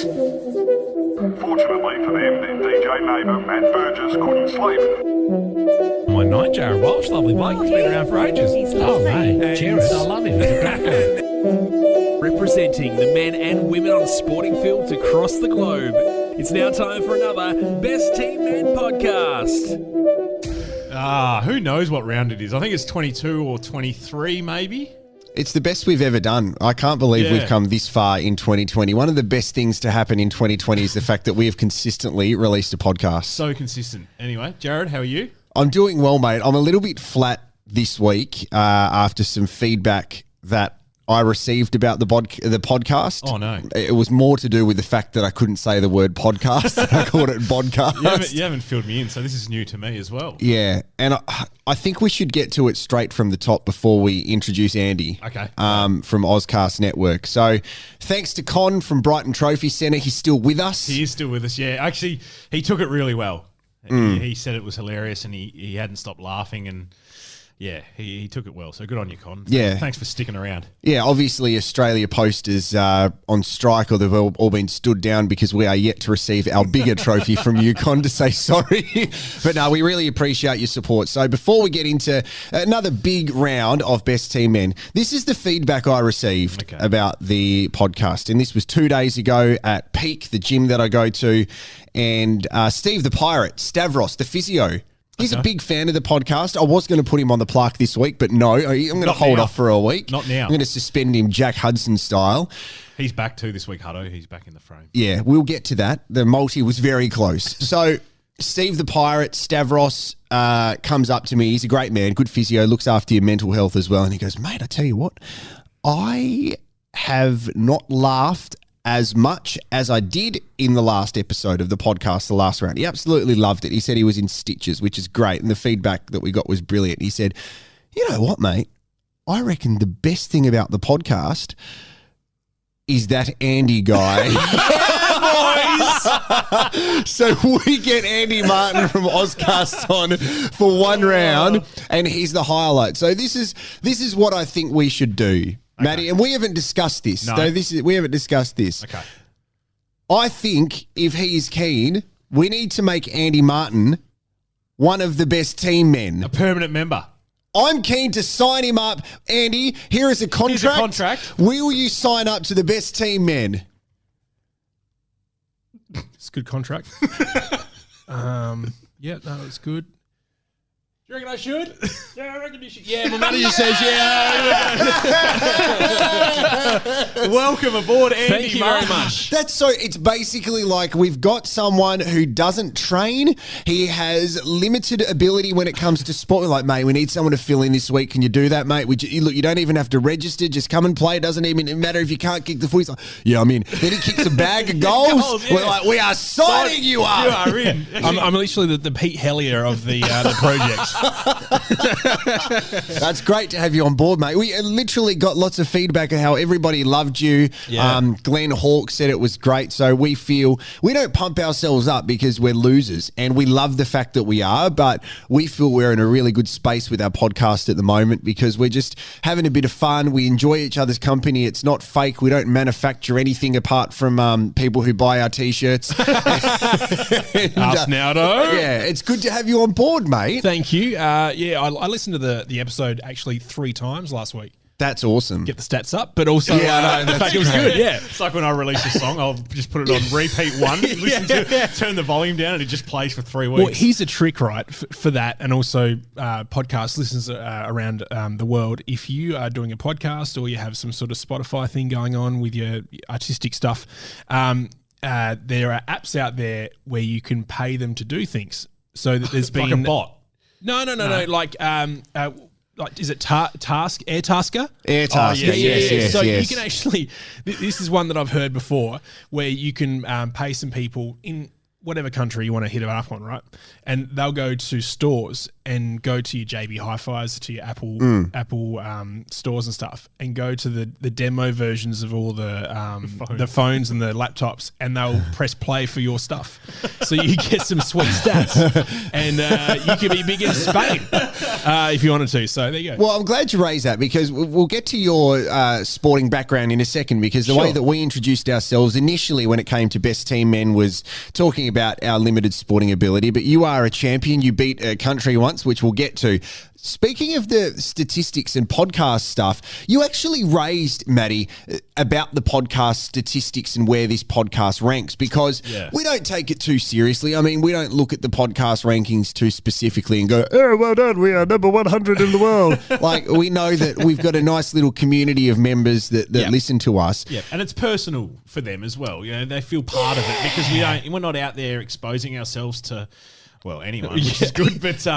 Fortunately for them, their DJ neighbour Matt Burgess couldn't sleep. My night, Jarrod Walsh, lovely bloke. He's been around for ages. Oh, mate. Cheers. I love him. Representing the men and women on sporting fields across the globe. It's now time for another Best Team Men podcast. Who knows what round it is? I think it's 22 or 23 maybe. It's the best we've ever done. I can't believe we've come this far in 2020. One of the best things to happen in 2020 is the fact that we have consistently released a podcast. So consistent. Anyway, Jarrod, how are you? I'm doing well, mate. I'm a little bit flat this week after some feedback that I received about the podcast. Oh, no. It was more to do with the fact that I couldn't say the word podcast. I called it podcast. You haven't filled me in, so this is new to me as well. Yeah, and I think we should get to it straight from the top before we introduce Andy. Okay. From Ozcast Network. So thanks to Con from Brighton Trophy Centre. He's still with us. He is still with us, yeah. Actually, he took it really well. He said it was hilarious and he hadn't stopped laughing and... Yeah, he took it well. So good on you, Con. Yeah. Thanks for sticking around. Yeah, obviously Australia Post is on strike, or they've all been stood down because we are yet to receive our bigger trophy from you, Con, to say sorry. But no, we really appreciate your support. So before we get into another big round of Best Team Men, this is the feedback I received about the podcast. And this was 2 days ago at Peak, the gym that I go to. And Steve the Pirate, Stavros, the physio, he's a big fan of the podcast. I was going to put him on the plaque this week, but no, I'm going to hold off for a week. Not now. I'm going to suspend him Jack Hudson style. He's back too this week, Hutto. He's back in the frame. Yeah, we'll get to that. The multi was very close. So Steve the Pirate, Stavros, comes up to me. He's a great man, good physio, looks after your mental health as well. And he goes, mate, I tell you what, I have not laughed as much as I did in the last episode of the podcast, the last round. He absolutely loved it. He said he was in stitches, which is great. And the feedback that we got was brilliant. He said, you know what, mate? I reckon the best thing about the podcast is that Andy guy. So we get Andy Martin from Ozcast on for one round, and he's the highlight. So this is what I think we should do. Matty, and we haven't discussed this. No. So we haven't discussed this. Okay. I think if he's keen, we need to make Andy Martin one of the best team men. A permanent member. I'm keen to sign him up. Andy, here is a contract. Here's a contract. Will you sign up to the best team men? It's a good contract. Yeah, no, it's good. Do you reckon I should? Yeah, I reckon you should. Yeah, my manager says yeah. Welcome aboard, Andy. Thank you Martin. very much. It's basically like we've got someone who doesn't train. He has limited ability when it comes to sport. We're like, mate, we need someone to fill in this week. Can you do that, mate? Look, you don't even have to register. Just come and play. It doesn't even matter if you can't kick the foot. He's like, yeah, I'm in. Then he kicks a bag of goals. Yeah. We're like, we are signing you up. You are in. I'm literally the Pete Hellier of the project. That's great to have you on board, mate. We literally got lots of feedback of how everybody loved you. Yeah. Glenn Hawke said it was great. So we feel we don't pump ourselves up because we're losers, and we love the fact that we are, but we feel we're in a really good space with our podcast at the moment because we're just having a bit of fun. We enjoy each other's company. It's not fake. We don't manufacture anything apart from people who buy our T-shirts. Us now, though. Yeah, it's good to have you on board, mate. Thank you. I listened to the episode actually 3 times last week. That's awesome. Get the stats up, but also Yeah, the fact it was good. Yeah. It's like when I release a song, I'll just put it on repeat one, listen to it, turn the volume down, and it just plays for 3 weeks. Well, here's a trick, right, for that, and also podcast listeners around the world. If you are doing a podcast or you have some sort of Spotify thing going on with your artistic stuff, there are apps out there where you can pay them to do things. So that there's been like a bot. No. Like, is it Airtasker? Airtasker, yes. So you can actually, this is one that I've heard before, where you can pay some people in whatever country you want to hit it up on, right? And they'll go to stores and go to your JB Hi-Fis, to your Apple stores and stuff, and go to the demo versions of all the phones and the laptops, and they'll press play for your stuff, so you get some sweet stats, and you could be big in Spain if you wanted to. So there you go. Well, I'm glad you raised that, because we'll get to your sporting background in a second, because the way that we introduced ourselves initially when it came to Best Team Men was talking about our limited sporting ability, but you are a champion. You beat a country once, which we'll get to. Speaking of the statistics and podcast stuff, you actually raised, Matty, about the podcast statistics and where this podcast ranks, because we don't take it too seriously. I mean, we don't look at the podcast rankings too specifically and go, oh, well done, we are number 100 in the world. Like, we know that we've got a nice little community of members that listen to us. Yeah, and it's personal for them as well. You know, they feel part of it, because we're not out there exposing ourselves to... Well, anyone, which is good, but the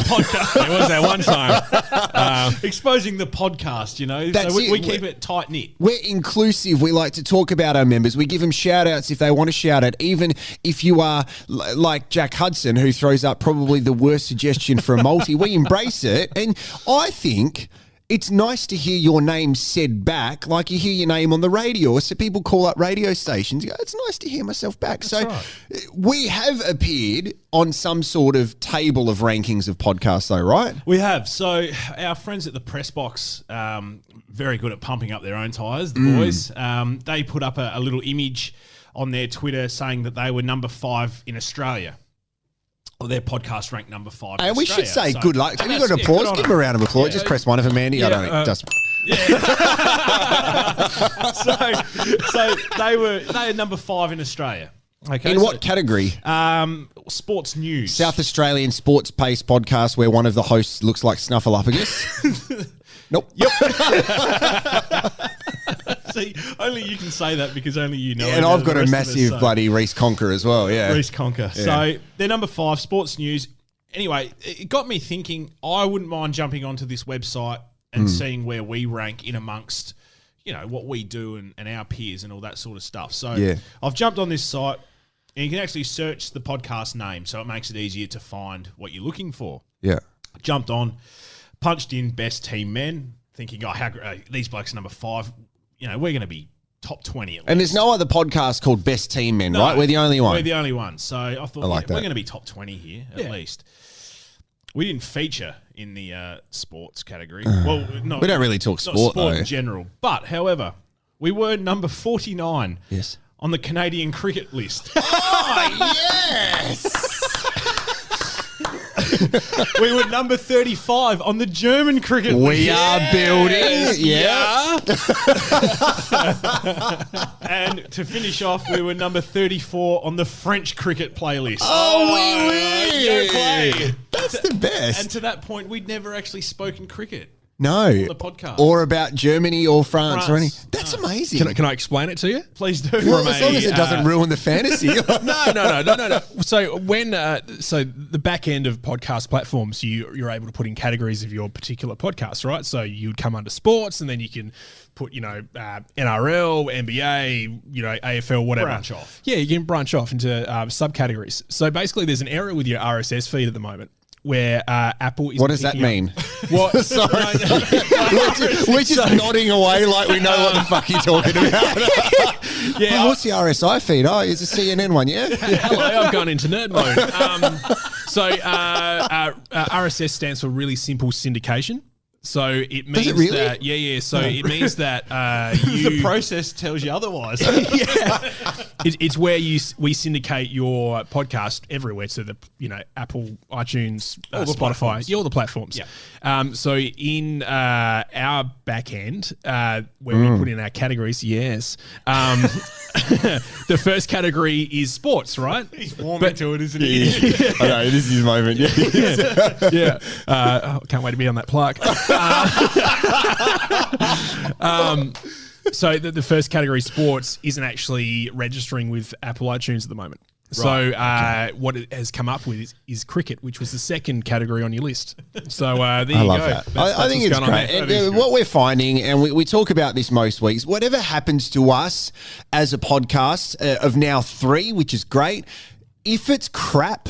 podcast. There was that one time. Exposing the podcast, so we keep it tight-knit. We're inclusive. We like to talk about our members. We give them shout-outs if they want to shout out, even if you are like Jack Hudson, who throws up probably the worst suggestion for a multi. We embrace it, and I think... it's nice to hear your name said back, like you hear your name on the radio. So people call up radio stations. Go, it's nice to hear myself back. That's right. We have appeared on some sort of table of rankings of podcasts, though, right? We have. So our friends at the Press Box, very good at pumping up their own tyres, the boys. They put up a little image on their Twitter saying that they were number 5 in Australia. Well, their podcast ranked number 5. And we should say good luck. Have you got an applause? Give them a round of applause. Just press one of them, Andy. I don't know. So they were number 5 in Australia. Okay. In what category? Sports news. South Australian sports paced podcast where one of the hosts looks like Snuffleupagus. Nope. Yep. See, only you can say that because only you know. Yeah, and I've got a massive bloody Reese Conker as well. Yeah, Reese Conker. Yeah. So they're number 5, sports news. Anyway, it got me thinking. I wouldn't mind jumping onto this website and seeing where we rank in amongst, what we do and our peers and all that sort of stuff. So I've jumped on this site, and you can actually search the podcast name, so it makes it easier to find what you're looking for. Yeah, I jumped on, punched in Best Team Men, thinking, these blokes are number 5. We're going to be top 20 at least. And there's no other podcast called Best Team Men, right? We're the only one. We're the only one. So I thought we're going to be top 20 here at least. We didn't feature in the sports category. Well, we don't really talk sport in general. But, however, we were number 49 on the Canadian cricket list. Oh, yes! We were number 35 on the German cricket list. We are building. Yeah. And to finish off, we were number 34 on the French cricket playlist. Oh, we play. That's the best. And to that point, we'd never actually spoken cricket. No. On the podcast. Or about Germany or France or anything. That's amazing. Can I explain it to you? Please do. Well, as long as it doesn't ruin the fantasy. No. So when the back end of podcast platforms, you're able to put in categories of your particular podcast, right? So you would come under sports, and then you can put NRL, NBA, AFL, whatever. Branch off. Yeah, you can branch off into subcategories. So basically, there's an error with your RSS feed at the moment, where Apple is. What does that mean? What? Sorry. We're just nodding away like we know what the fuck you're talking about. Yeah. What's the RSI feed? Oh, it's a CNN one, yeah? Hello, I've gone into nerd mode. RSS stands for really simple syndication. So it means that So it means that the process tells you otherwise. It's where we syndicate your podcast everywhere to the Apple, iTunes, Spotify, all the platforms. Yeah. So in our back end, where we put in our categories, the first category is sports, right? He's warming to it, isn't he? I know, this is his moment. Can't wait to be on that plaque. So the first category, sports, isn't actually registering with Apple iTunes at the moment. Right. So what it has come up with is cricket, which was the second category on your list. So there you go. I love that. I think it's great. And what we're finding, and we talk about this most weeks, whatever happens to us as a podcast of now 3, which is great, if it's crap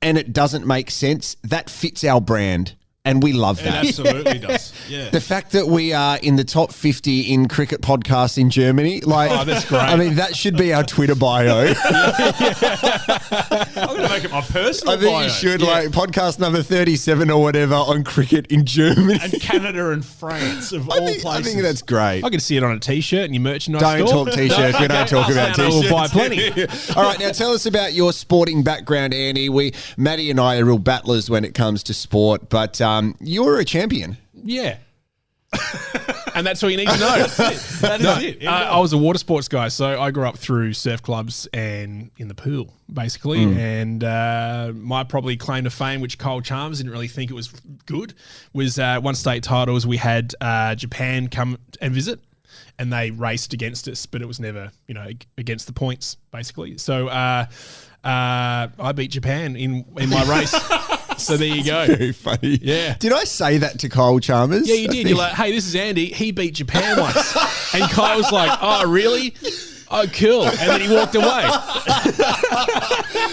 and it doesn't make sense, that fits our brand. And we love that. It absolutely does. Yeah. The fact that we are in the top 50 in cricket podcasts in Germany, that's great. I mean, that should be our Twitter bio. I'm going to make it my personal I think bio. you should, podcast number 37 or whatever on cricket in Germany. And Canada and France of all places. I think that's great. I can see it on a T-shirt and your merchandise Don't store. talk T-shirts. We don't talk about I T-shirts. will buy plenty. All right, now tell us about your sporting background, Andy. Matty and I are real battlers when it comes to sport, but you're a champion. Yeah. And that's all you need to know. That is it. I was a water sports guy, so I grew up through surf clubs and in the pool, basically. And my probably claim to fame, which Cole Chalmers didn't really think it was good, was one state titles. We had Japan come and visit, and they raced against us, but it was never, against the points, basically. So I beat Japan in my race. So there you go. Very funny. Yeah. Did I say that to Kyle Chalmers? Yeah, you did. You're like, hey, this is Andy. He beat Japan once. And Kyle's like, oh, really? Oh, cool. And then he walked away.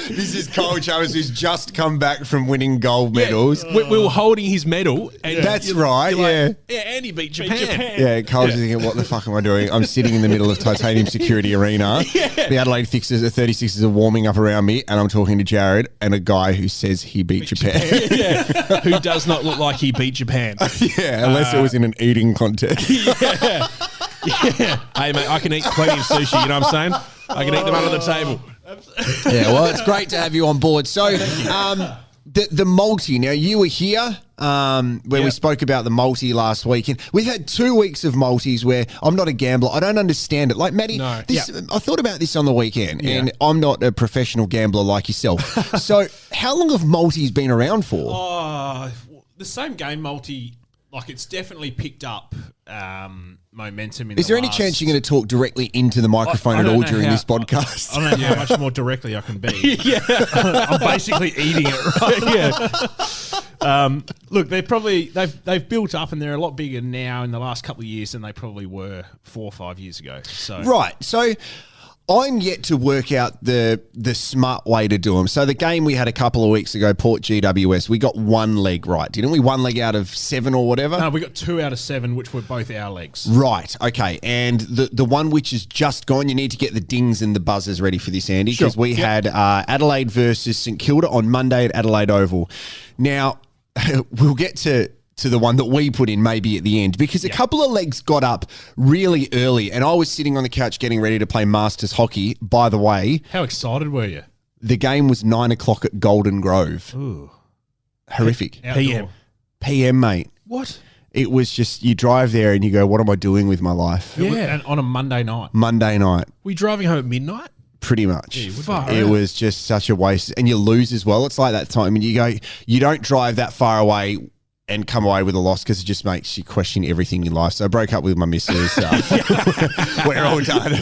This is Kyle Chalmers, who's just come back from winning gold medals. We were holding his medal. And That's right, you're like, yeah, Andy beat Japan. Yeah, Kyle's thinking, what the fuck am I doing? I'm sitting in the middle of Titanium Security Arena. The Adelaide 36ers are warming up around me, and I'm talking to Jarrod and a guy who says he beat Japan. Yeah. Who does not look like he beat Japan. Yeah, unless it was in an eating contest. Yeah. Hey, mate, I can eat plenty of sushi, you know what I'm saying? I can eat them under the table. Yeah, well, it's great to have you on board. So, the multi. Now, you were here where we spoke about the multi last week, and we've had 2 weeks of multis where I'm not a gambler. I don't understand it. Like, Matty, I thought about this on the weekend, and I'm not a professional gambler like yourself. So, how long have multis been around for? The same game multi, like it's definitely picked up momentum. Is there any chance you're going to talk directly into the microphone at all during this podcast? I don't know how much more directly I can be. I'm basically eating it, right? Look, they've built up and they're a lot bigger now in the last couple of years than they probably were 4 or 5 years ago. So right, so I'm yet to work out the smart way to do them. So the game we had a couple of weeks ago, Port GWS, we got one leg right, didn't we? 1 leg out of 7 or whatever? No, we got 2 out of 7, which were both our legs. Right, okay. And the one which is just gone, you need to get the dings and the buzzers ready for this, Andy, because we had Adelaide versus St Kilda on Monday at Adelaide Oval. Now, we'll get to the one that we put in maybe at the end, because a couple of legs got up really early and I was sitting on the couch getting ready to play Masters hockey. By the way, how excited were you? The game was 9 o'clock at Golden Grove. Ooh. Horrific. PM, mate. What? It was just, you drive there and you go, what am I doing with my life? And on a Monday night. Monday night. Were you driving home at midnight? Pretty much. Yeah, it was just such a waste. And you lose as well. It's like that time when you don't drive that far away and come away with a loss, because it just makes you question everything in life. So I broke up with my missus. We're all done.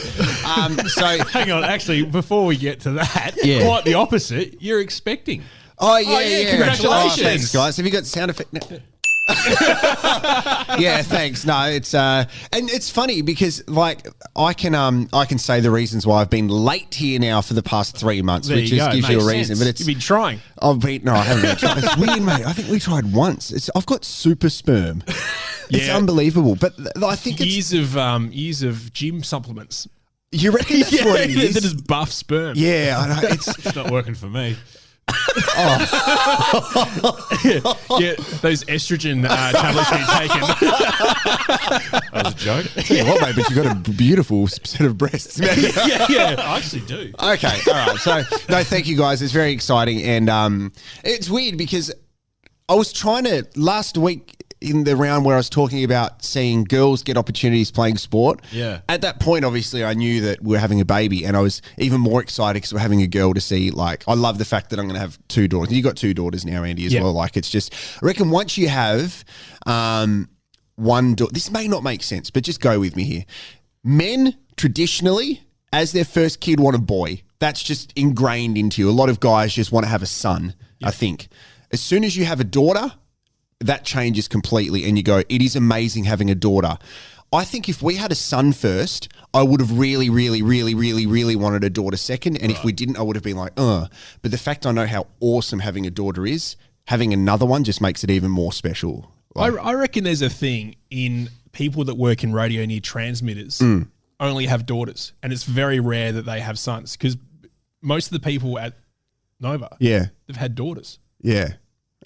So hang on, actually, before we get to that, quite the opposite. You're expecting. Oh, yeah. Congratulations. Thanks, guys. Have you got sound effect? No. Yeah, thanks. No, it's and it's funny because like I can say the reasons why I've been late here now for the past 3 months, which just gives you a reason. But it's you've been trying. I haven't been trying. It's weird, mate. I think we tried once. I've got super sperm. It's unbelievable. But I think years of gym supplements. You reckon that's what it is? That is buff sperm. Yeah, I know. It's not working for me. Yeah, those estrogen tablets being taken. That was a joke. Tell you what, mate, but you've got a beautiful set of breasts. Yeah, I actually do. Okay, all right. So, no, thank you guys. It's very exciting. And it's weird because I was trying to, last week in the round where I was talking about seeing girls get opportunities playing sport. Yeah. At that point, obviously, I knew that we were having a baby, and I was even more excited because we're having a girl to see. Like, I love the fact that I'm going to have 2 daughters. You got 2 daughters now, Andy, as well. Like, it's just, I reckon once you have one daughter, this may not make sense, but just go with me here. Men traditionally, as their first kid, want a boy. That's just ingrained into you. A lot of guys just want to have a son, I think. As soon as you have a daughter, that changes completely, and you go, it is amazing having a daughter. I think if we had a son first, I would have really, really, really, really, really wanted a daughter second. And if we didn't, I would have been like, But the fact I know how awesome having a daughter is, having another one just makes it even more special. I reckon there's a thing in people that work in radio near transmitters only have daughters. And it's very rare that they have sons because most of the people at Nova, they've had daughters. Yeah.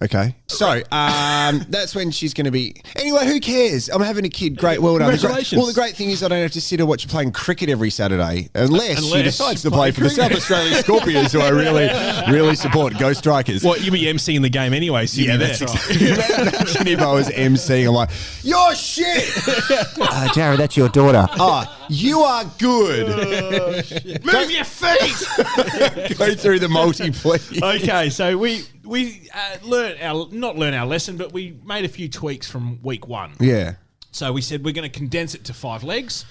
Okay. So that's when she's going to be. Anyway, who cares? I'm having a kid. Great. Well done. Congratulations. The great thing is I don't have to sit and watch her playing cricket every Saturday unless she decides to play for the South Australian Scorpions, who I really, really support. Go Strikers. Well, you'll be emceeing the game anyway. So That's right. Imagine if I was emceeing, I'm like, you're shit. Jarrod, that's your daughter. You are good. Move your feet. Go through the multi, please. Okay, so we not learn our lesson, but we made a few tweaks from week 1. Yeah. So we said we're going to condense it to 5 legs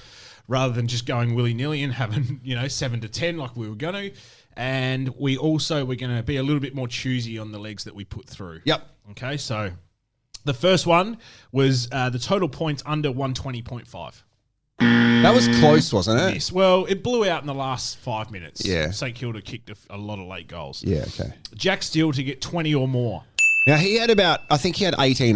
rather than just going willy-nilly and having, 7 to 10 like we were going to. And we're going to be a little bit more choosy on the legs that we put through. Yep. Okay, so the first one was the total points under 120.5. That was close, wasn't it? Yes. Well, it blew out in the last 5 minutes. Yeah. St Kilda kicked a lot of late goals. Yeah, okay. Jack Steele to get 20 or more. Now, he had 18 at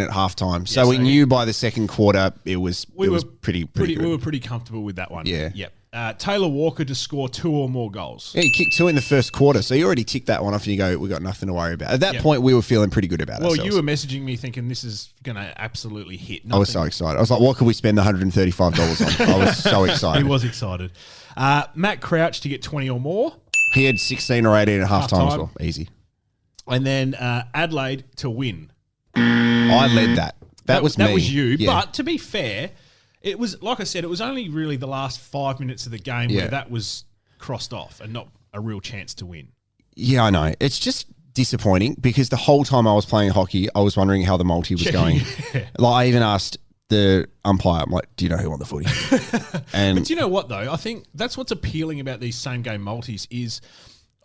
halftime. So we knew by the second quarter it was pretty good. We were pretty comfortable with that one. Yeah. Yep. Taylor Walker to score 2 or more goals. Yeah, he kicked 2 in the first quarter. So you already ticked that one off and you go, we got nothing to worry about. At that point, we were feeling pretty good about ourselves. Well, you were messaging me thinking this is going to absolutely hit. I was so excited. I was like, what could we spend the $135 on? I was so excited. He was excited. Matt Crouch to get 20 or more. He had 16 or 18 at halftime as well. Easy. And then Adelaide to win. I led that. That was me. That was you. Yeah. But to be fair, it was, like I said, it was only really the last 5 minutes of the game where that was crossed off and not a real chance to win. Yeah, I know. It's just disappointing because the whole time I was playing hockey, I was wondering how the multi was going. Like, I even asked the umpire, I'm like, do you know who won the footy? But you know what, though? I think that's what's appealing about these same-game multis is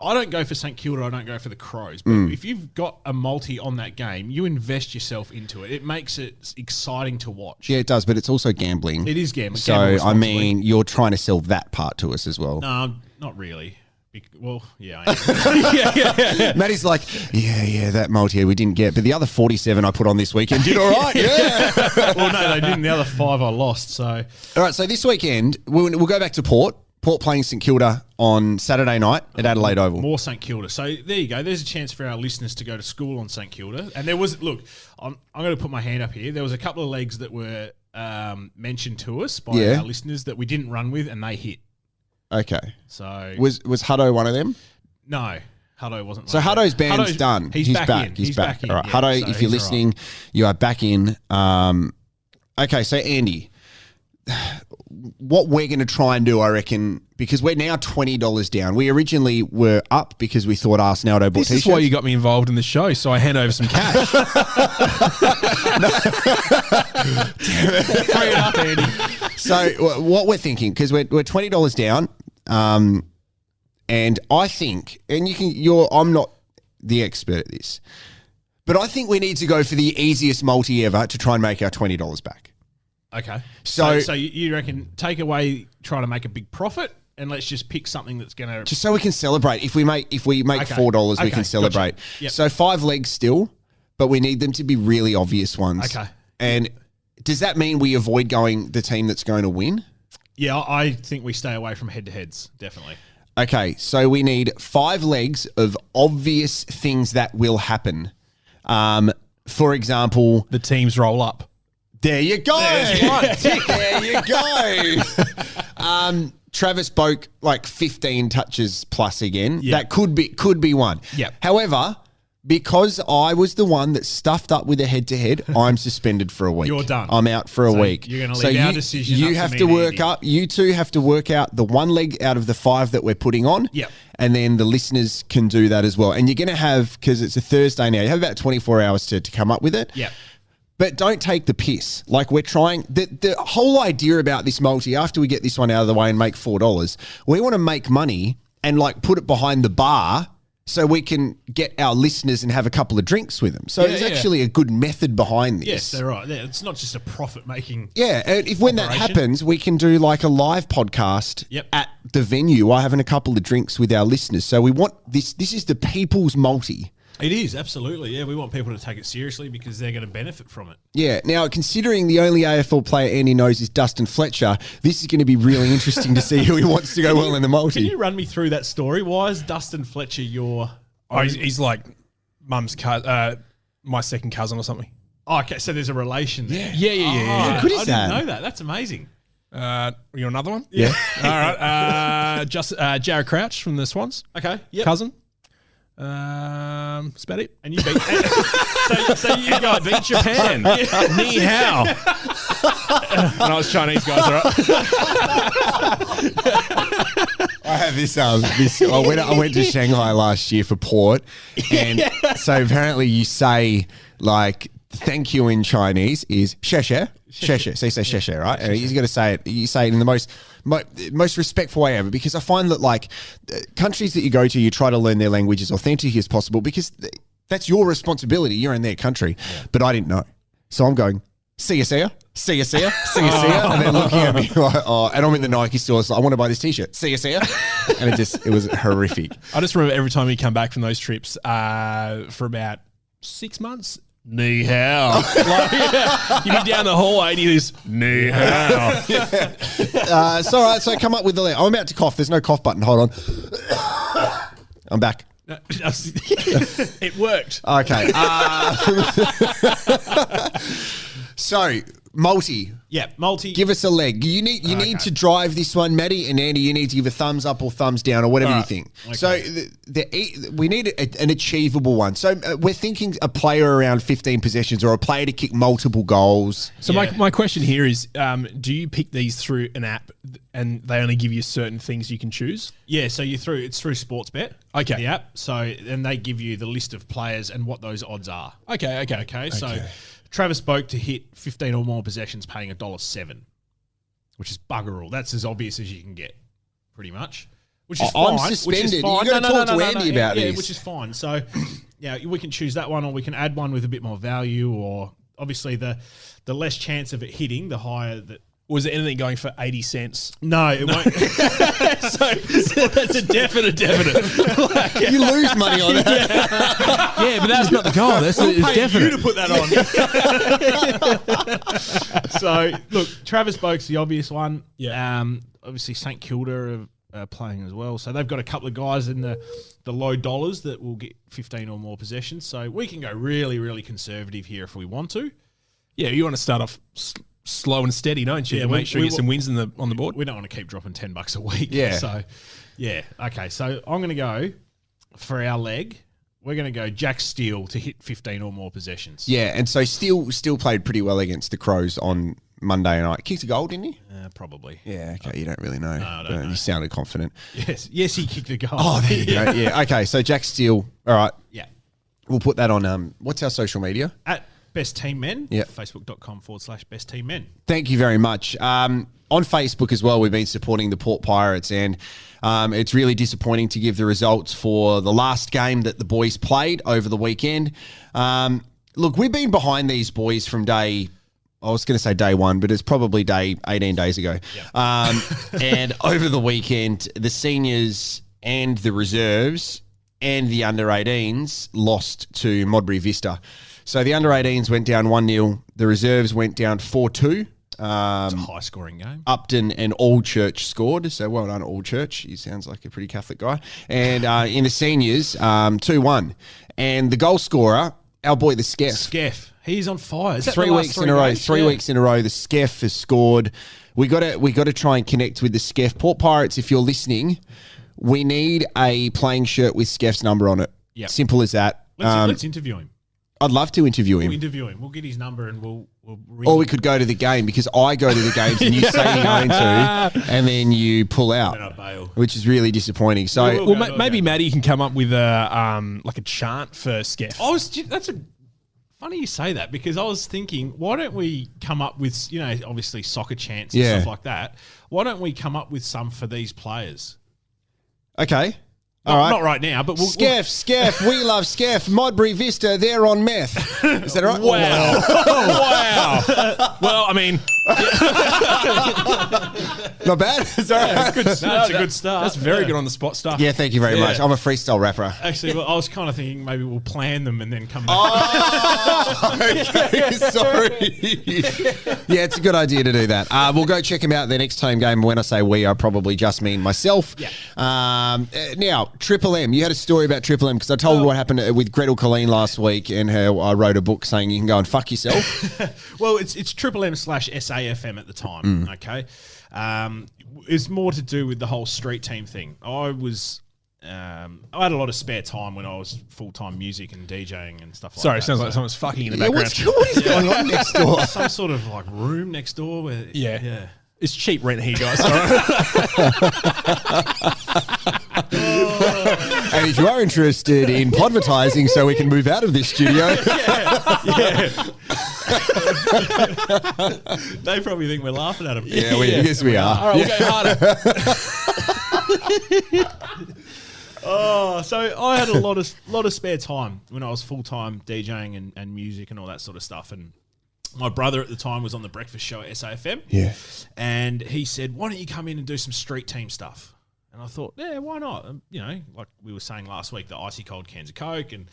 I don't go for St Kilda, I don't go for the Crows. But if you've got a multi on that game, you invest yourself into it. It makes it exciting to watch. Yeah, it does, but it's also gambling. It is gambling. So, I mean, you're trying to sell that part to us as well. No, not really. Well, yeah, I am. Matty's like, yeah, that multi we didn't get, but the other 47 I put on this weekend did all right. Yeah. Well, no, they didn't. The other 5 I lost. So, all right. So this weekend we'll go back to Port. Port playing St Kilda on Saturday night at Adelaide Oval. More St Kilda. So there you go. There's a chance for our listeners to go to school on St Kilda. And there was, look, I'm going to put my hand up here. There was a couple of legs that were mentioned to us by our listeners that we didn't run with, and they hit. Okay. So was Hutto one of them? No, Hutto wasn't. So Hutto's band's done. He's back. He's back. In. All right, Yeah, Hutto, so if you're listening, you are back in. Okay, so Andy, what we're going to try and do, I reckon, because we're now $20 down. We originally were up because we thought Arsenaldo bought This t-shirts. is why you got me involved in the show, so I hand over some cash. Free it up, Andy. So what we're thinking, because we're $20 down, and I think, and I'm not the expert at this, but I think we need to go for the easiest multi ever to try and make our $20 back. Okay. So you reckon take away trying to make a big profit, and let's just pick something that's going to just so we can celebrate. If we make $4, we can celebrate. Gotcha. Yep. So 5 legs still, but we need them to be really obvious ones. Okay. And does that mean we avoid going the team that's going to win? Yeah, I think we stay away from head-to-heads, definitely. Okay, so we need 5 legs of obvious things that will happen. For example, The teams roll up. there you go. There's one. Tick. There you go. Travis Boak, like 15 touches plus again. Yeah. That could be one. Yep. However, because I was the one that stuffed up with a head-to-head, I'm suspended for a week. You're done. I'm out for a week. You're going to leave our decision You up have to to me and work Andy. up. You two have to work out the one leg out of the 5 that we're putting on. Yep. And then the listeners can do that as well. And you're going to have, because it's a Thursday now, you have about 24 hours to come up with it. Yep. But don't take the piss. Like, we're trying, the whole idea about this multi, after we get this one out of the way and make $4, we want to make money and like put it behind the bar so we can get our listeners and have a couple of drinks with them. So there's actually a good method behind this. Yes, they're right. It's not just a profit-making. Yeah, and if when that happens, we can do like a live podcast at the venue while having a couple of drinks with our listeners. So we want this. This is the people's multi. It is, absolutely. Yeah, we want people to take it seriously because they're going to benefit from it. Yeah. Now, considering the only AFL player Andy knows is Dustin Fletcher, this is going to be really interesting to see who he wants to go well in the multi. Can you run me through that story? Why is Dustin Fletcher your... Oh, he's like mum's my second cousin or something. Oh, okay, so there's a relation there. Yeah. How good is I didn't know that. That's amazing. You want another one? Yeah. All right. Just Jarrod Crouch from the Swans. Okay, yep. Cousin. That's about it. And you beat... so you guys Beat Japan. Ni hao. And I was Chinese guys, all right? I have this. I went to Shanghai last year for port, and so apparently you say like thank you in Chinese is xie xie. So you say xie xie, right? And he's got to say it. You say it in the most respectful way ever, because I find that like countries that you go to, you try to learn their language as authentic as possible because that's your responsibility. You're in their country, but I didn't know, so I'm going. See you, and then looking at me like, oh, and I'm in the Nike store, so I want to buy this T-shirt. See you, and it was horrific. I just remember every time we come back from those trips for about 6 months. Ni hao. Like, you'd be down the hallway and you just ni hao. It's all right. So come up with the. I'm about to cough. There's no cough button. Hold on. I'm back. It worked. Okay. So multi. Yeah, multi. Give us a leg. You need to drive this one, Matty and Andy. You need to give a thumbs up or thumbs down or whatever you think. Okay. So we need an achievable one. So we're thinking a player around 15 possessions or a player to kick multiple goals. So my question here is, do you pick these through an app and they only give you certain things you can choose? Yeah, so it's through Sportsbet. Okay. The app. So and they give you the list of players and what those odds are. Okay. So Travis Boak to hit 15 or more possessions paying $1.07, which is bugger all. That's as obvious as you can get, pretty much. Which is fine. I'm suspended. You've got to talk to Andy about this. Yeah, which is fine. So, yeah, we can choose that one, or we can add one with a bit more value, or obviously the less chance of it hitting, the higher that. Was there anything going for 80 cents? No, it won't. so that's a definite. Like, you lose money on that. Yeah, but that's not the goal. It's definite. You to put that on. So, look, Travis Boak's the obvious one. Yeah. Obviously, St Kilda are playing as well. So they've got a couple of guys in the low dollars that will get 15 or more possessions. So we can go really, really conservative here if we want to. Yeah, you want to start off slow and steady, don't you? Yeah, make sure you get some wins on the board. We don't want to keep dropping $10 a week. Yeah. So, yeah. Okay. So I'm going to go for our leg. We're going to go Jack Steele to hit 15 or more possessions. Yeah, and so Steele played pretty well against the Crows on Monday night. Kicked a goal, didn't he? Probably. Yeah. Okay. You don't really know. No, I don't know. You sounded confident. Yes, he kicked a goal. Oh, there you go. Yeah. Okay. So Jack Steele. All right. Yeah. We'll put that on. What's our social media? At Best Team Men. Yeah. Facebook.com/Best Team Men. Thank you very much. On Facebook as well, we've been supporting the Port Pirates, and it's really disappointing to give the results for the last game that the boys played over the weekend. Look, we've been behind these boys from day one, but it's probably day 18 days ago. Yeah. And over the weekend, the seniors and the reserves and the under-18s lost to Modbury Vista. So the under-18s went down 1-0. The reserves went down 4-2. It's a high-scoring game. Upton and Allchurch scored. So well done, Allchurch. He sounds like a pretty Catholic guy. And in the seniors, 2-1. And the goal scorer, our boy, the Skeff. Skeff. He's on fire. Is that 3 weeks in a row. 3 weeks in a row, the Skeff has scored. We got to try and connect with the Skeff. Port Pirates, if you're listening, we need a playing shirt with Skeff's number on it. Yep. Simple as that. Let's interview him. I'd love to interview him. We'll interview him. We'll get his number and we'll ring Or him. we could go to the game, because I go to the games and you say you're going to, and then you pull out, And I bail. which is really disappointing. So, Well, maybe Matty can come up with a chant for Skeff. That's funny you say that, because I was thinking, why don't we come up with, obviously soccer chants and stuff like that. Why don't we come up with some for these players? okay. All right. Not right now, but we'll... Skeff, we love Skeff. Modbury Vista, they're on meth. Is that right? Wow. Wow. Well, I mean, Not bad. Is that right? That's a good start. that's very good on the spot stuff. Yeah, thank you very much. I'm a freestyle rapper. Actually, well, I was kind of thinking maybe we'll plan them and then come back. Oh, okay, sorry. Yeah, it's a good idea to do that. We'll go check him out at the next home game. When I say we, I probably just mean myself. Yeah. Now, Triple M. You had a story about Triple M because I told what happened with Gretel Colleen last week and how I wrote a book saying you can go and fuck yourself. Well, it's Triple M / SAFM at the time, okay? It's more to do with the whole street team thing. I had a lot of spare time when I was full-time music and DJing and stuff like Sorry, that. it sounds like someone's fucking in the Yeah, background. what is going on next door? Some sort of like room next door where... Yeah. It's cheap rent here, guys. And if you are interested in podvertising so we can move out of this studio, They probably think we're laughing at them. yes, we are. All right, we'll go harder. So I had a lot of spare time when I was full-time DJing and music and all that sort of stuff. And my brother at the time was on the breakfast show at SAFM. Yeah. And he said, why don't you come in and do some street team stuff? And I thought, yeah, why not? You know, like we were saying last week, the icy cold cans of Coke and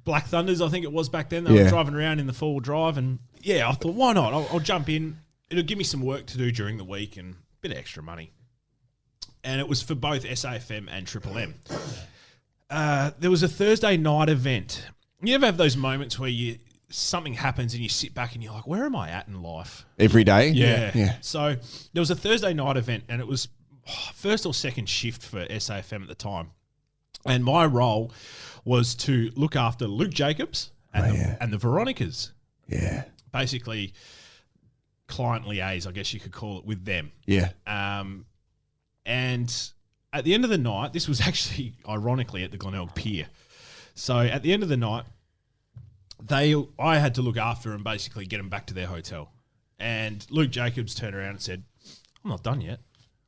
Black Thunders, I think it was back then. They were driving around in the four-wheel drive. And yeah, I thought, why not? I'll jump in. It'll give me some work to do during the week and a bit of extra money. And it was for both SAFM and Triple M. There was a Thursday night event. You ever have those moments where something happens and you sit back and you're like, where am I at in life? Every day? Yeah. So there was a Thursday night event and it was first or second shift for SAFM at the time. And my role was to look after Luke Jacobs and the Veronicas. Yeah. Basically, client liaise, I guess you could call it, with them. Yeah. And at the end of the night, this was actually ironically at the Glenelg Pier. So at the end of the night, I had to look after them, basically get them back to their hotel. And Luke Jacobs turned around and said, I'm not done yet.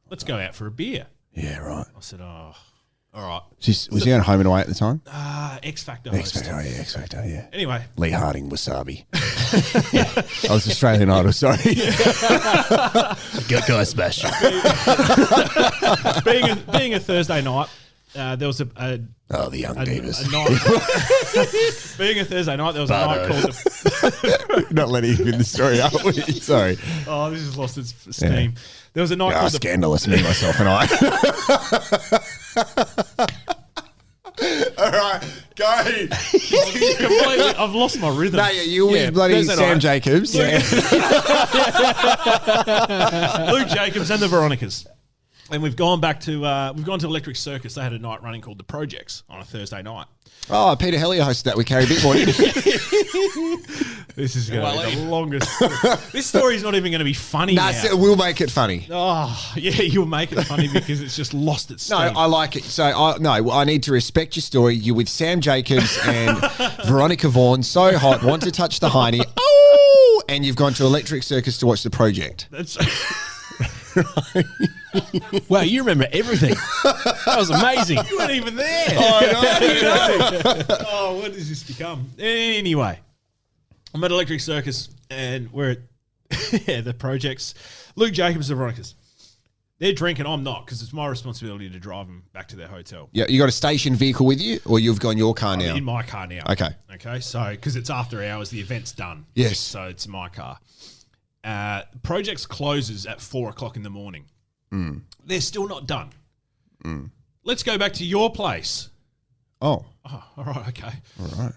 Let's go out for a beer. Yeah, right. I said, oh, all right. Was he on Home and Away at the time? X Factor X host. Factor, X Factor, yeah. Anyway. Lee Harding, Wasabi. I was Australian Idol, sorry. Go, Sebastian. being a Thursday night, there was the young divas. a night. Being a Thursday night, there was a night called... Not letting him in the story, are we? Sorry. Oh, this has lost its steam. Yeah. There was a night called... Scandalous, me, myself, and I. All right, go. I've lost my rhythm. No, you with bloody Sam Jacobs. Luke Jacobs and the Veronicas. And we've gone to Electric Circus. They had a night running called The Projects on a Thursday night. Oh, Peter Hellier hosted that. We carry a bit more. This is going to be the longest. This story's not even going to be funny now. We'll make it funny. Oh, yeah, you'll make it funny because it's just lost its steam. No, I like it. So, I need to respect your story. You're with Sam Jacobs and Veronica Vaughn. So hot, want to touch the hiney. Oh! And you've gone to Electric Circus to watch The Project. That's... Wow, you remember everything. That was amazing. You weren't even there. Oh, what does this become? Anyway, I'm at Electric Circus and we're at The Projects. Luke Jacobs and Veronicas. They're drinking. I'm not because it's my responsibility to drive them back to their hotel. Yeah, you got a station vehicle with you, or you've got your car now? I'm in my car now. Okay. So because it's after hours, the event's done. Yes. So it's my car. Projects closes at 4:00 in the morning. They're still not done. Let's go back to your place. Oh, all right, okay. All right.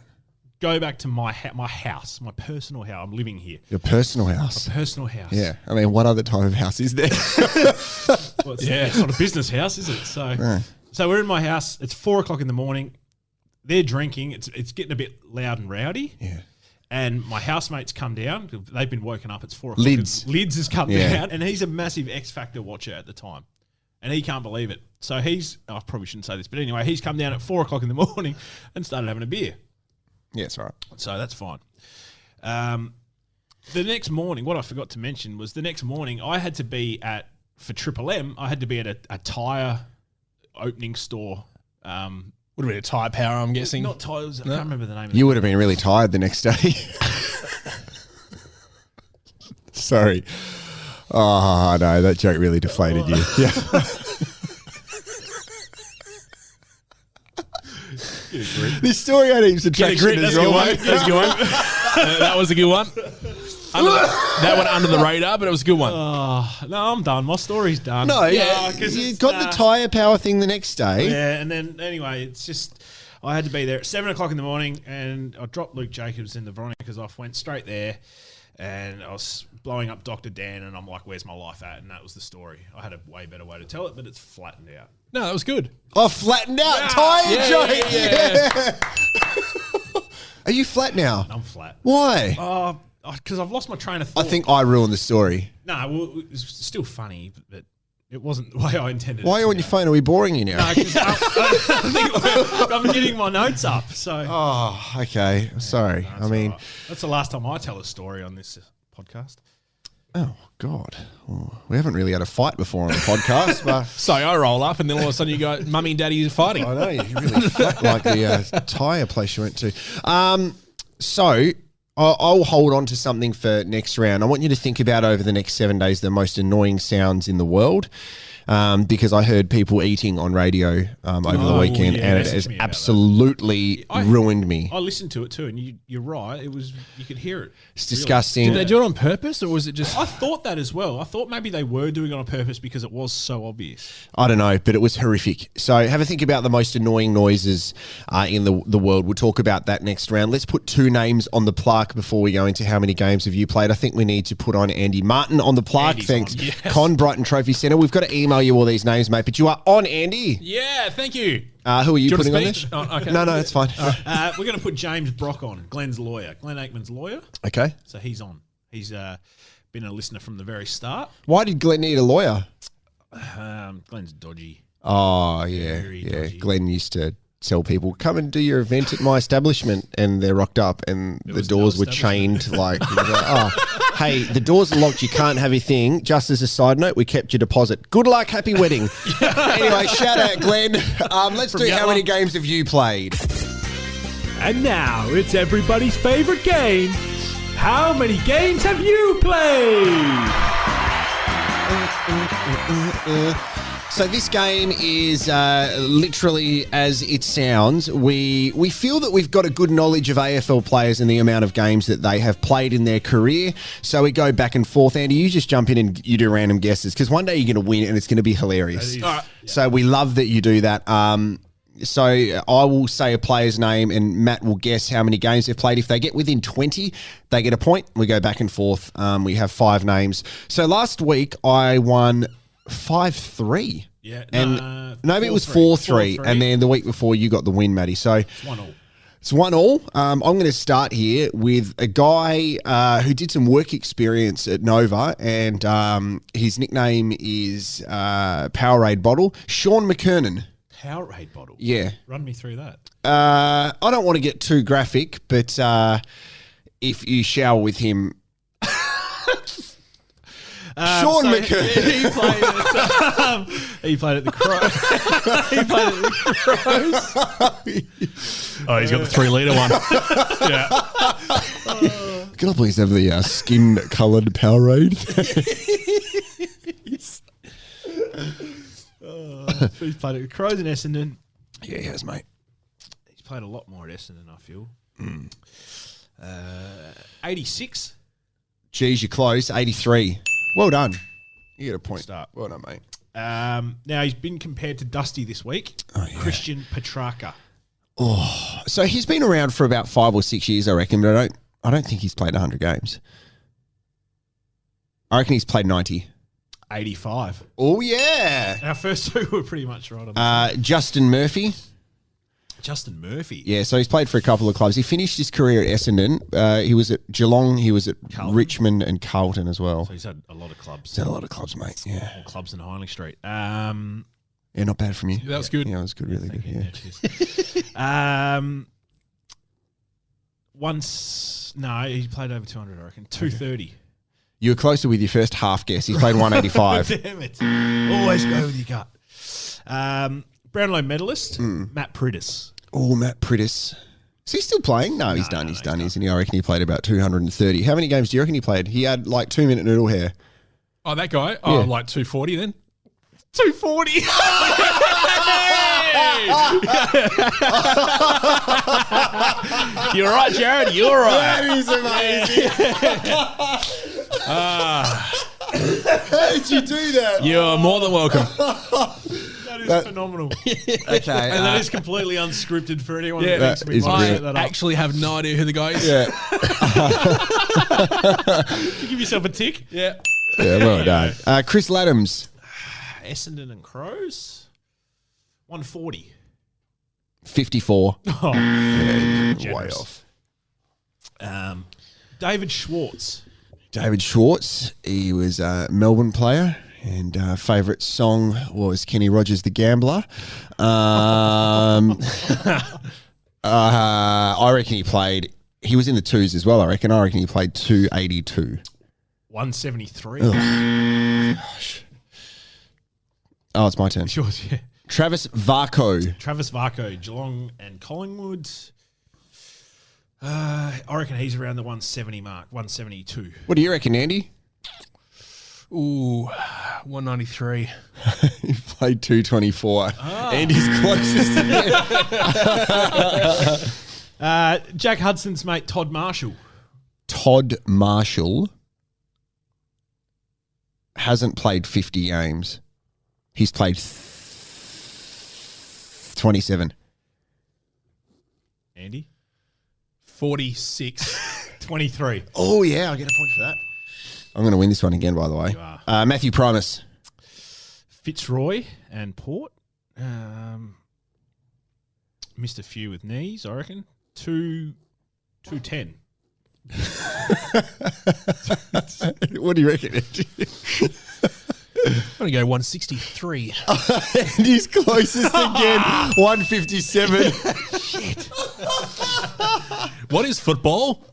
Go back to my house, my personal house. I'm living here. Your personal house. My personal house. Yeah. I mean, what other type of house is there? Well, it's not a business house, is it? So we're in my house. It's 4:00 in the morning. They're drinking. It's getting a bit loud and rowdy. Yeah. And my housemates come down. They've been woken up. It's 4:00. Lids has come down. And he's a massive X Factor watcher at the time. And he can't believe it. So I probably shouldn't say this, but anyway, he's come down at 4:00 in the morning and started having a beer. Yeah, it's all right. So that's fine. The next morning, what I forgot to mention was the next morning I had to be for Triple M, I had to be at a tyre opening store Would have been a tyre power, I'm guessing. Not tires. I can't remember the name. You would have been really tired the next day. Sorry. Oh, no, that joke really deflated you. Yeah. This story had heaps of traction as well, mate. That's a good one. That was a good one. That went under the radar, but it was a good one. No, I'm done. My story's done. No, yeah, you got the tyre power thing the next day. Yeah, and then anyway, it's just I had to be there at 7 o'clock in the morning, and I dropped Luke Jacobs in the Veronica's off, went straight there, and I was blowing up Dr. Dan, and I'm like, "Where's my life at?" And that was the story. I had a way better way to tell it, but it's flattened out. No, that was good. Oh, flattened out tyre joke. Yeah. Are you flat now? I'm flat. Why? Because I've lost my train of thought. I think I ruined the story. No, well, it's still funny, but it wasn't the way I intended. Why are you on your phone? Are we boring you now? No, because I think I'm getting my notes up. So. Oh, okay. Sorry. No, I mean, right. That's the last time I tell a story on this podcast. oh God, we haven't really had a fight before on the podcast, but So I roll up, and then all of a sudden you go, "Mummy and Daddy are fighting." I know you're really flat like the tyre place you went to. So I'll hold on to something for next round. I want you to think about over the next 7 days the most annoying sounds in the world. Because I heard people eating on radio over the weekend, yeah, and it message has me about absolutely ruined me. I listened to it too, and you're right. You could hear it. It's disgusting. Did they do it on purpose, or was it just? I thought that as well. I thought maybe they were doing it on purpose because it was so obvious. I don't know, but it was horrific. So have a think about the most annoying noises in the world. We'll talk about that next round. Let's put 2 names on the plaque before we go into how many games have you played. I think we need to put on Andy Martin on the plaque. Andy's Thanks. on, yes. Con Brighton Trophy Centre. We've got to email you all these names, mate, but you are on, Andy. Yeah, thank you. Who are you Do you putting on want this? to speak? Oh, okay. No, it's fine. We're going to put James Brock on, Glenn's lawyer, Glenn Aikman's lawyer. Okay. So he's on. He's been a listener from the very start. Why did Glenn need a lawyer? Glenn's dodgy. Oh, yeah. Very Yeah. dodgy. Glenn used to tell people, come and do your event at my establishment, and they're rocked up and the was doors no were chained like, oh, hey, the doors are locked, you can't have your thing. Just as a side note, we kept your deposit. Good luck, happy wedding. Anyway, shout out Glenn. Let's do how many games have you played? And now it's everybody's favorite game. How many games have you played? So this game is literally as it sounds. We feel that we've got a good knowledge of AFL players and the amount of games that they have played in their career. So we go back and forth. Andy, you just jump in and you do random guesses because one day you're going to win and it's going to be hilarious. All right. So we love that you do that. So I will say a player's name and Matt will guess how many games they've played. If they get within 20, they get a point. We go back and forth. We have 5 names. So last week I won 5-3. Yeah. And maybe it was 4-3. And then the week before you got the win, Matty. So It's 1-1. it's 1-1. I'm going to start here with a guy who did some work experience at Nova, and his nickname is Powerade Bottle, Sean McKernan. Powerade bottle. Yeah. Run me through that. I don't want to get too graphic, but if you shower with him, Sean McKernan. He played at the Crows. He played at the Crows. Oh, he's got the 3-litre one. Yeah. Can I please have the skin-coloured Powerade? He's played at the Crows in Essendon. Yeah, he has, mate. He's played a lot more at Essendon, I feel. 86. Geez, you're close. 83. Well done. You get a point. Start. Well done, mate. Now he's been compared to Dusty this week. Christian Petrarca. So he's been around for about 5 or 6 years, I reckon, but I don't think he's played 100 games. I reckon he's played 90. 85. Oh, yeah. Our first 2 were pretty much right on. Justin Murphy. Justin Murphy. Yeah, so he's played for a couple of clubs. He finished his career at Essendon. He was at Geelong. He was at Carlton. Richmond and Carlton as well. So he's had a lot of clubs. He's had a lot of clubs, mate. Yeah. All clubs in Hindley Street. Yeah, not bad from you. That was good. Yeah, it was good. Really good. Yeah. He played over 200, I reckon. 230. You were closer with your first half guess. He played 185. Damn it. Always go with your gut. Brownlow medalist, Matt Prittis. Oh, Matt Prittis. Is he still playing? No, he's done. He's done, isn't he? I reckon he played about 230. How many games do you reckon he played? He had like 2-minute noodle hair. Oh, that guy? Oh, Yeah. like 240 then? 240. You're right, Jarrod. You're right. That is amazing. How did you do that? You're more than welcome. That is phenomenal. Okay. And that is completely unscripted for anyone Yeah, that thinks we that is might brilliant. set that up. Actually have no idea who the guy is. yeah. Give yourself a tick. Yeah. Yeah, well done. Chris Laddams, Essendon and Crows. 140. 54. Oh, Way generous. off. David Schwartz. David Schwartz, he was a Melbourne player, and favourite song was Kenny Rogers the Gambler. I reckon he was in the twos as well, I reckon he played 282. 173. Gosh. Oh, it's my turn. Yours, yeah. Travis Varco. Travis Varco, Geelong and Collingwood. I reckon he's around the 170 mark, 172. What do you reckon, Andy? Ooh, 193. He played 224. Andy's closest to him. Jack Hudson's mate, Todd Marshall. Todd Marshall hasn't played 50 games. He's played 27. Andy? 46. 23. Oh, yeah, I'll get a point for that. I'm going to win this one again, by the way. You are. Matthew Primus. Fitzroy and Port. Missed a few with knees, I reckon. 210. What do you reckon, Andy? I'm going to go 163. Andy's closest again, 157. What is football?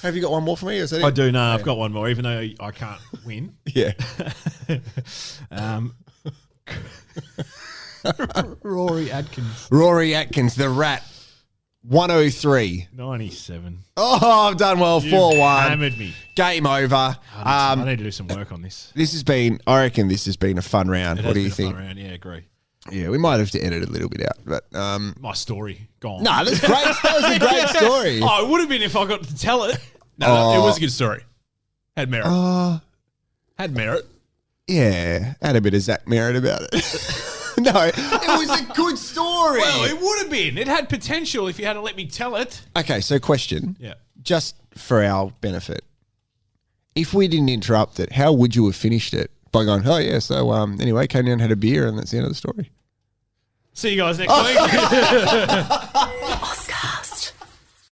Have you got one more for me? Or is that it? I do know. I've got one more, even though I can't win. Yeah. Rory Adkins. Rory Atkins, the Rat, 103. 97. Oh, I've done well, 4-1. Hammered me. Game over. I need to do some work on this. I reckon this has been a fun round. It What has do you been a think? fun round. Yeah, agree. Yeah, we might have to edit a little bit out, but My story gone. no, that's great. That was a great story. Oh, it would have been if I got to tell it. No, it was a good story. Had merit. Had merit. Yeah, had a bit of Zach Merritt about it. No, it was a good story. Well, it would have been. It had potential if you hadn't let me tell it. Okay, so question. Yeah. Just for our benefit. If we didn't interrupt it, how would you have finished it? By going, oh yeah, so anyway, came down, had a beer, and that's the end of the story. See you guys next week.